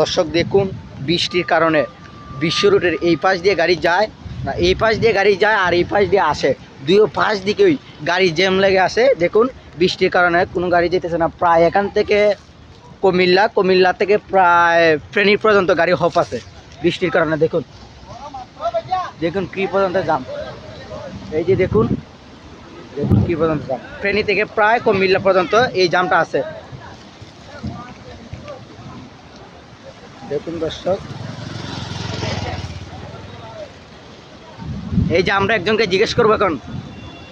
দর্শক দেখুন বৃষ্টির কারণে বিশ্ব রোডের এই পাশ দিয়ে গাড়ি যায় না, এই পাশ দিয়ে গাড়ি যায় আর এই পাশ দিয়ে আসে, দুই পাশ দিকেই গাড়ি জ্যাম লেগে আসে। দেখুন বৃষ্টির কারণে কোনো গাড়ি যেতেছে না। প্রায় এখান থেকে কুমিল্লা থেকে প্রায় ফেনী পর্যন্ত গাড়ি হপ আছে বৃষ্টির কারণে। দেখুন দেখুন কি পর্যন্ত জাম, এই যে দেখুন দেখুন কি পর্যন্ত জাম, ফেনী থেকে প্রায় কুমিল্লা পর্যন্ত এই জামটা আছে। দেখুন দর্শক, এই যে আমরা একজনকে জিজ্ঞেস করবো এখন,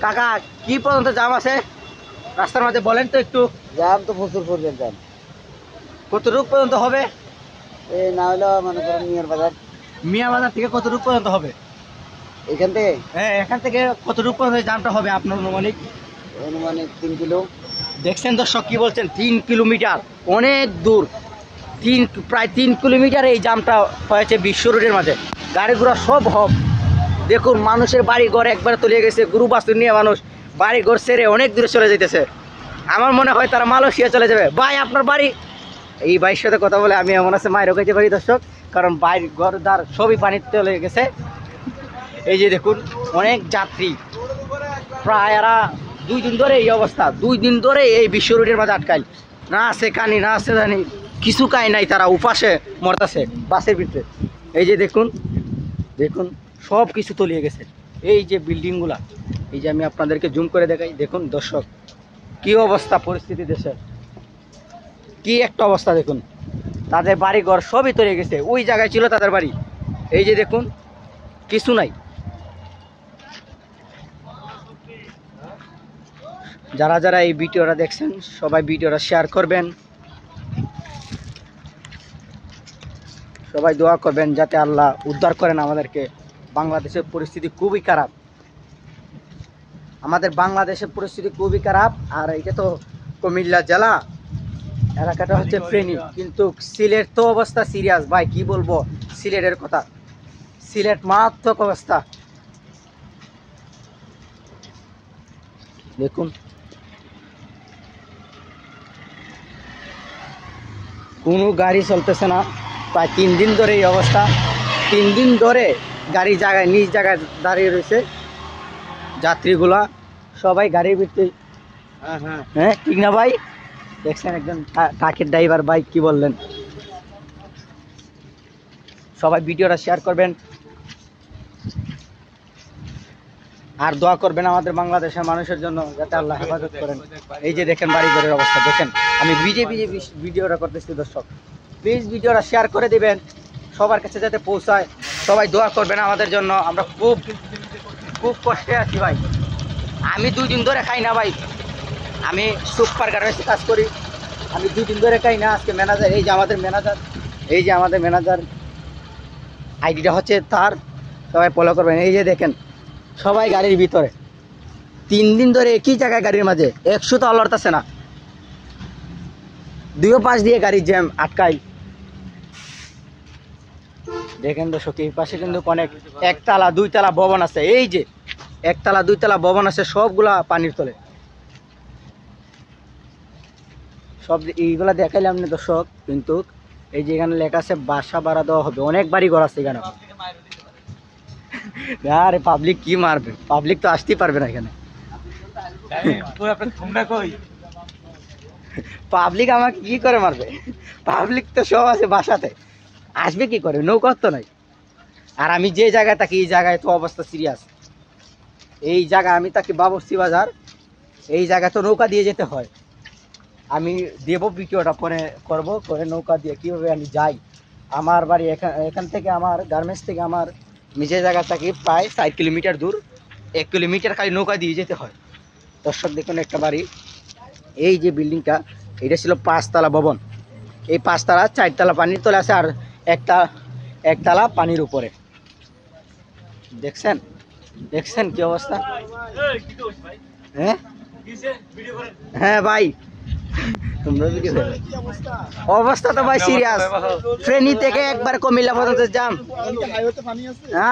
কাকা কি পর্যন্ত জাম আছে রাস্তার মধ্যে বলেন তো একটু। জাম তো প্রচুর পরিমাণ জাম। কতটুকু পর্যন্ত হবে? এই না হলে মনে করেন মিয়া বাজার থেকে কতটুকু পর্যন্ত হবে? এখান থেকে হ্যাঁ, এখান থেকে কতটুকু পর্যন্ত জামটা হবে আপনার অনুমানিক? 3 কিলো। দেখছেন দর্শক কি বলছেন, 3 কিলোমিটার, অনেক দূর। প্রায় 3 কিলোমিটার এই জামটা হয়েছে বিশ্ব রোডের মাঝে। গাড়ি ঘোড়া সব হব। দেখুন মানুষের বাড়ি ঘর একবার তলিয়ে গেছে, গরু বাছুর নিয়ে মানুষ বাড়ি ঘর ছেড়ে অনেক দূরে চলে যেতেছে। আমার মনে হয় তারা মালয়েশিয়া চলে যাবে। ভাই আপনার বাড়ি? এই ভাইয়ের সাথে কথা বলে আমি এমন আছে মায়ের রোগাইতে পারি দর্শক, কারণ বাড়ির ঘর দ্বার সবই পানিতে চলে গেছে। এই যে দেখুন অনেক যাত্রী, প্রায় এরা 2 দিন ধরে এই অবস্থা, 2 দিন ধরে এই বিশ্ব রোডের মাঝে আটকাইল, না আছে কানি না আছে জানি, কিছু কাই নাই, তারা উপাসে মরতাছে বাসের ভিতরে। এই যে দেখুন দেখুন সব কিছু তলিয়ে গেছে। এই যে বিল্ডিংগুলা, এই যে আমি আপনাদেরকে জুম করে দেখাই, দেখুন দর্শক কি অবস্থা, পরিস্থিতি দেশের কি একটা অবস্থা। দেখুন তাদের বাড়ি ঘর সবই তলিয়ে গেছে, ওই জায়গায় ছিল তাদের বাড়ি। এই যে দেখুন কিছু নাই। যারা যারা এই ভিডিওটা দেখছেন সবাই ভিডিওটা শেয়ার করবেন, সবাই দোয়া করবেন যাতে আল্লাহ উদ্ধার করেন আমাদেরকে। বাংলাদেশের পরিস্থিতি খুবই খারাপ, আমাদের বাংলাদেশের পরিস্থিতি খুবই খারাপ। আর এটা তো কুমিল্লা জেলা, এলাকাটা হচ্ছে ফেনী, কিন্তু সিলেট তো অবস্থা সিরিয়াস। ভাই কি বলবো সিলেটের কথা, সিলেট মারাত্মক অবস্থা। দেখুন কোনো গাড়ি চলতেছে না, প্রায় 3 দিন ধরে এই অবস্থা। 3 দিন ধরে গাড়ি জায়গায় নিজ জায়গায় দাঁড়িয়ে রয়েছে, যাত্রীগুলা সবাই গাড়ির ভিতরে। হ্যাঁ ঠিক না ভাই? দেখছেন একজন ট্রাকের ড্রাইভার ভাই কি বললেন। সবাই ভিডিওটা শেয়ার করবেন আর দোয়া করবেন আমাদের বাংলাদেশের মানুষের জন্য যাতে আল্লাহ হেফাজত করেন। এই যে দেখেন বাড়ি ঘরের অবস্থা দেখেন। আমি ভিডিওটা করতেছি দর্শক, প্লিজ ভিডিওটা শেয়ার করে দিবেন সবার কাছে যাতে পৌঁছায়। সবাই দোয়া করবেন আমাদের জন্য, আমরা খুব খুব কষ্টে আছি ভাই। আমি 2 দিন ধরে খাই না ভাই, আমি সুপার গার্মেন্টসে কাজ করি, আমি 2 দিন ধরে খাই না। আজকে ম্যানেজার, এই যে আমাদের ম্যানেজার, এই যে আমাদের ম্যানেজার আইডিটা হচ্ছে তার, সবাই ফলো করবেন। এই যে দেখেন সবাই গাড়ির ভিতরে, 3 দিন ধরে একই জায়গায় গাড়ির মাঝে, 100 তো লড়তেছে না, 2 পাশ দিয়ে গাড়ি জ্যাম আটকাই। দেখেন দর্শক এই পাশে কিন্তু অনেক 1 তলা 2 তলা ভবন আছে, এই যে 1 তলা 2 তলা ভবন আছে, সবগুলা পানির তলে। সব এইগুলা দেখাইলাম না দর্শক, কিন্তু এই যে এখানে লেখা আছে বাসা ভাড়া দেওয়া হবে, অনেক বাড়ি ঘর আছে এখানে। আরে পাবলিক কি মারবে, পাবলিক তো আসতেই পারবে না এখানে। পাবলিক আমাকে কি করে মারবে, পাবলিক তো সব আছে বাসাতে, আসবে কি করে, নৌকা তো নাই। আর আমি যে জায়গায় থাকি এই জায়গায় তো অবস্থা সিরিয়াস। এই জায়গায় আমি থাকি বাবরচি বাজার, এই জায়গায় তো নৌকা দিয়ে যেতে হয়। আমি দেব ভিডিওটা পরে করব, করে নৌকা দিয়ে কীভাবে আমি যাই। আমার বাড়ি এখান থেকে, আমার গার্মেন্টস থেকে আমার নিজের জায়গা থাকি প্রায় 4 কিলোমিটার দূর, 1 কিলোমিটার খালি নৌকা দিয়ে যেতে হয়। দর্শক দেখুন একটা বাড়ি, এই যে বিল্ডিংটা, এটা ছিল 5 তলা ভবন, এই 5 তলা 4 তলা পানির তলে আছে, আর এক তলা পানির উপরে। দেখছেন দেখছেন কি অবস্থা। হ্যাঁ হ্যাঁ ভাই তোমরা ভিডিও অবস্থা তো ভাই সিরিয়াস। ফেনী থেকে একবার কুমিল্লা পর্যন্ত জাম।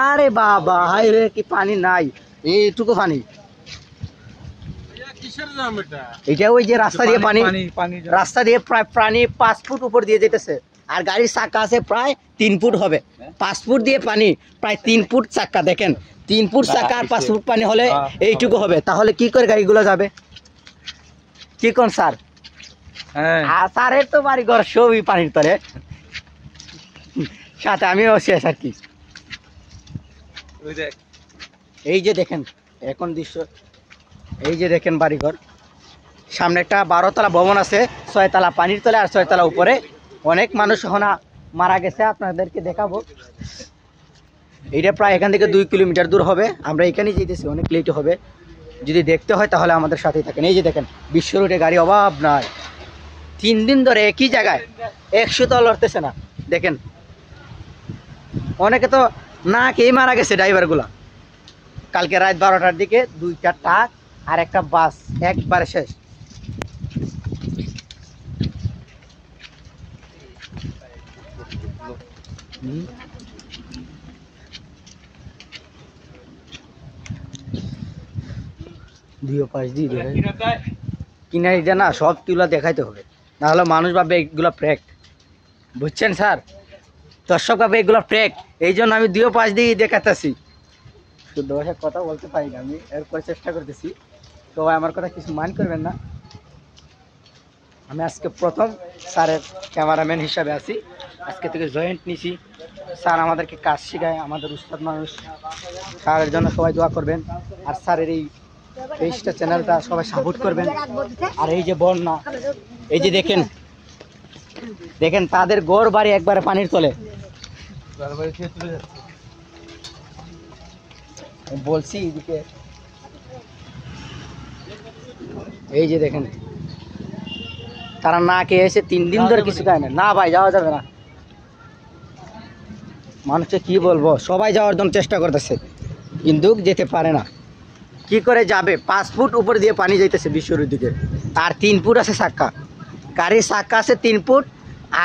আরে বাবা হাইওয়ে কি পানি নাই, এইটুকু পানি। এটা ওই যে রাস্তা দিয়ে পানি, রাস্তা দিয়ে প্রায় পানি 5 ফুট উপর দিয়ে যেতেছে, আর গাড়ির চাকা আছে প্রায় 3 ফুট হবে, 5 ফুট দিয়ে পানি, প্রায় 3 ফুট চাকা। দেখেন 3 ফুট চাকা আর 5 ফুট পানি হলে এইটুকু হবে, তাহলে কি করে গাড়িগুলো যাবে? কি কোন স্যার? আর স্যারের তো বাড়ি ঘর সবই পানির তলে, সাথে আমিও শেষ আর কি। এই যে দেখেন এখন দৃশ্য, এই যে দেখেন বাড়িঘর, সামনে একটা 12 তলা ভবন আছে, 6 তলা পানির তলে আর 6 তলা উপরে। অনেক মানুষ এখন মারা গেছে, আপনাদেরকে দেখাবো। এইটা প্রায় এখান থেকে 2 কিলোমিটার দূর হবে, আমরা এখানেই যেতেছি, অনেক লেট হবে। যদি দেখতে হয় তাহলে আমাদের সাথেই থাকেন। এই যে দেখেন বিশ্ব রোডে গাড়ি অভাব নাই, 3 দিন ধরে একই জায়গায় 100 তো লড়তেছে না। দেখেন অনেকে তো না খেয়ে মারা গেছে ড্রাইভারগুলা। কালকে রাত 12টার দিকে 2টা ট্রাক আর একটা বাস একবারে শেষ। দুইও পাশ দিয়ে কিনারি দিয়ে না সব তুলা দেখাইতে হবে, নাহলে মানুষ ভাবে এগুলো প্র্যাক, বুঝছেন স্যার? দর্শক ভাবে এগুলো প্র্যাক, এই জন্য আমি দুইও পাশ দিয়ে দেখাতেছি। শুদ্ধ ভাষায় কথা বলতে পারি না, আমি এরপরে চেষ্টা করতেছি, সবাই আমার কথা কিছু মাইন্ড করবেন না। আমি আজকে প্রথম স্যারের ক্যামেরাম্যান হিসাবে আছি, আজকে থেকে জয়েন্ট নিছি। স্যার আমাদেরকে কাজ শেখায়, আমাদের উস্তাদ মানুষ। স্যারের জন্য সবাই দোয়া করবেন, আর স্যারের এই পেজটা চ্যানেলটা সবাই সাপোর্ট করবেন। আর এই যে বন্যা, এই যে দেখেন দেখেন তাদের ঘর বাড়ি একবারে পানির তলে। বলছি এদিকে, এই যে দেখেন তারা না খেয়ে এসে 3 দিন ধরে কিছু খায় না। না ভাই যাওয়া যাবে না, মানুষকে কি বলবো, সবাই যাওয়ার জন্য চেষ্টা করতেছে কিন্তু যেতে পারে না। কি করে যাবে? 5 ফুট উপর দিয়ে পানি যাইতেছে বিশ্বরোড দিকে, আর 3 ফুট আছে চাক্কা, গাড়ির চাক্কা আছে 3 ফুট,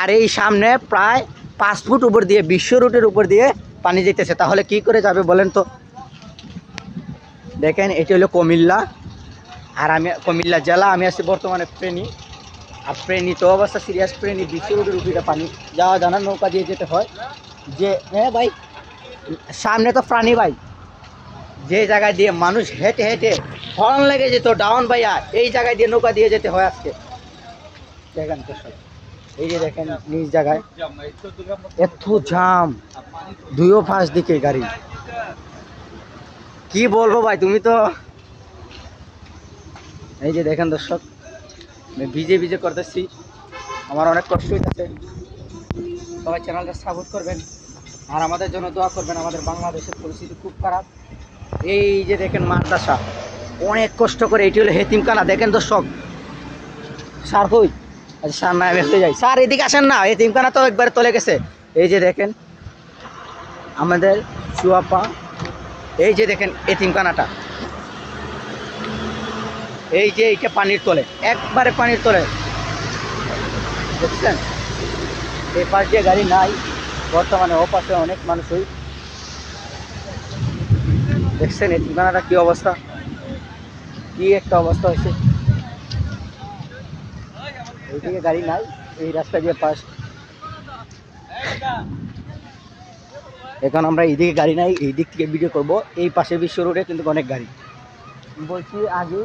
আর এই সামনে প্রায় 5 ফুট উপর দিয়ে বিশ্ব রুটের উপর দিয়ে পানি যাইতেছে, তাহলে কি করে যাবে বলেন তো? দেখেন এটি হলো কুমিল্লা, আর আমি কুমিল্লা জেলা, আমি আছি বর্তমানে ফেনী। আর ফেনী তো অবস্থা সিরিয়াস, ফেনী বিশ্ব রুটের উপরে পানি যাওয়া জানা, নৌকা দিয়ে যেতে হয়। যে হ্যাঁ ভাই সামনে তো প্রাণী ভাই, যে জায়গায় দিয়ে মানুষ হেঁটে হেঁটে হর্ন লেগে যেত ডাউন ভাইয়া, এই জায়গায় দিয়ে নৌকা দিয়ে যেতে হয় আজকে। দেখেন তো সব, এই যে দেখেন নিজ জায়গায় এত জাম, দুইও পাশ দিকে গাড়ি। কি বলবো ভাই, তুমি তো এই যে দেখেন দর্শক, আমি ভিজে ভিজে করতেছি, আমার অনেক কষ্ট হইতেছে। সবাই চ্যানেলটা সাপোর্ট করবেন আর আমাদের জন্য দোয়া করবেন। আমাদের বাংলাদেশের পরিস্থিতি খুব খারাপ। এই যে দেখেন মাদ্রাসা, অনেক কষ্ট করে, এটি হলো হেতিমখানা। দেখেন দর্শক, স্যার কই? আচ্ছা স্যার না, আমি যাই। স্যার এদিকে আসেন না, হেতিমখানা তো একবারে তলে গেছে। এই যে দেখেন আমাদের চুয়াপা, এই যে দেখেন এতিমখানাটা, এই যে এইটা পানির তলে, একবারে পানির তলে, দেখছেন? এই পাশ দিয়ে গাড়ি নাই বর্তমানে, ও পাশে অনেক মানুষ। ওই দেখছেন এতিমখানাটা কি অবস্থা, কি একটা অবস্থা হয়েছে। এইদিকে গাড়ি নাই, এই রাস্তা দিয়ে পাশ। এখন আমরা এইদিকে গাড়ি নাই, এই দিক থেকে ভিডিও করব। এই পাশে বিশ্ব রোডে কিন্তু অনেক গাড়ি। বলছি আগে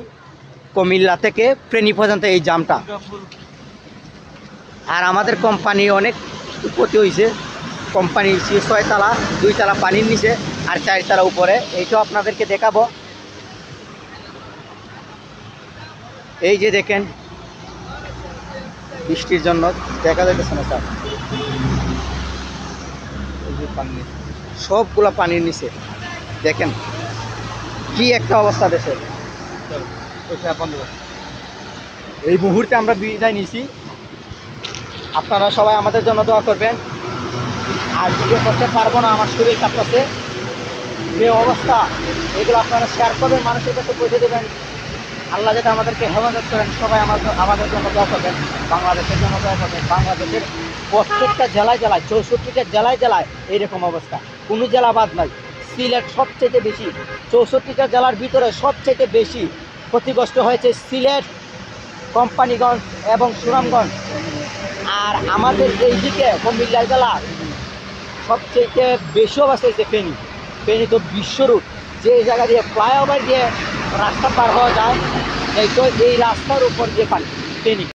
কুমিল্লা থেকে ফেনী পর্যন্ত এই জামটা, আর আমাদের কোম্পানি অনেক ক্ষতি হয়েছে। কোম্পানি 6 তলা, 2 তলা পানির নিচে আর 4 তলা উপরে। এইটাও আপনাদেরকে দেখাবো। এই যে দেখেন বৃষ্টির জন্য দেখা যাইতেছে না স্যার, সবগুলো পানির নিচে। দেখেন কি একটা অবস্থা দেশের। এই মুহূর্তে আমরা বিদায় নিছি, আপনারা সবাই আমাদের জন্য দোয়া করবেন। আর ভিডিও করতে পারবো না, আমার শরীর কাঁপতেছে, যে অবস্থা, এগুলো আপনারা শেয়ার করবেন, মানুষের কাছে পৌঁছে দেবেন। আল্লাহ যাতে আমাদেরকে হেফাজত করেন। সবাই আমাদের জন্য দোয়া করবেন, বাংলাদেশের জন্য দোয়া করবেন। বাংলাদেশের প্রত্যেকটা জেলায় জেলায়, 64টা জেলায় জেলায় এইরকম অবস্থা, কোনো জেলা বাদ নাই। সিলেট সবচেয়ে বেশি, 64টা জেলার ভিতরে সবচেয়ে বেশি ক্ষতিগ্রস্ত হয়েছে সিলেট, কোম্পানিগঞ্জ এবং সুনামগঞ্জ। আর আমাদের এইদিকে কুমিল্লার জেলা সবচেয়ে বেশি অবস্থা হচ্ছে ফেনী। ফেনী তো বিশ্ব রুট, যে জায়গা দিয়ে ফ্লাইওভার দিয়ে রাস্তা পার হওয়া যায়, এই তো এই রাস্তার উপর দিয়ে পানি ফেনী।